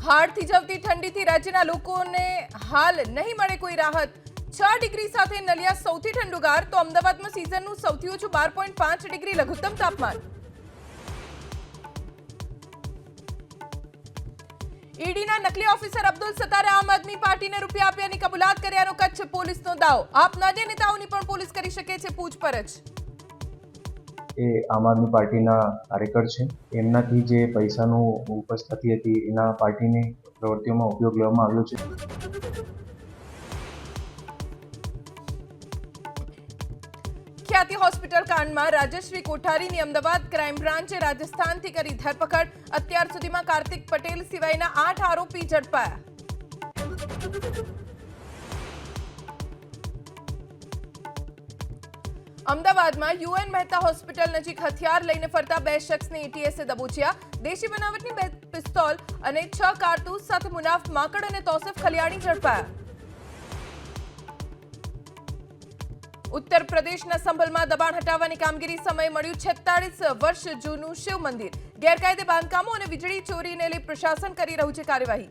હાડ થીજવતી ઠંડીથી રાજ્યના લોકોને હાલ નહીં મળે કોઈ રાહત। 6 ડિગ્રી સાથે નલિયા સૌથી ઠંડુગાર તો અમદાવાદમાં સિઝનનું સૌથી ઓછું 12.5 ડિગ્રી લઘુત્તમ તાપમાન। ઈડીના નકલી ઓફિસર અબ્દુલ સત્તારે આમ આદમી પાર્ટીને રૂપિયા આપ્યાની કબૂલાત કર્યાનો કચ્છ પોલીસનો દાવો। આપના જે નેતાઓની પણ પોલીસ કરી શકે છે પૂછપરછ। એ આમ આદમી પાર્ટીના કાર્યકર છે। એમનાથી જે પૈસાનું ઉપજ થતી હતી એના પાર્ટીની પ્રવૃત્તિઓમાં ઉપયોગ લેવામાં આવ્યો છે। ખ્યાતિ હોસ્પિટલ કાંડમાં રાજશ્રી કોઠારીની અમદાવાદ ક્રાઇમ બ્રાન્ચે રાજસ્થાનથી કરી ધરપકડ। અત્યાર સુધીમાં કાર્તિક પટેલ સિવાયના 8 આરોપી ઝડપાયા। અમદાવાદમાં યુએન મહેતા હોસ્પિટલ નજીક હથિયાર લઈને ફરતા 2 શખ્સને એટીએસે દબોચ્યા। દેશી બનાવટની 2 પિસ્તોલ અને 6 કારતૂસ સાથે મુનાફ માકડ અને તોસિફ ખલિયાણી ઝડપાયા। ઉત્તર પ્રદેશના સંભલમાં દબાણ હટાવવાની કામગીરી સમયે મળ્યું 46 વર્ષ જૂનું શિવ મંદિર। ગેરકાયદે બાંધકામો અને વીજળી ચોરીને લઈ પ્રશાસન કરી રહ્યું છે કાર્યવાહી।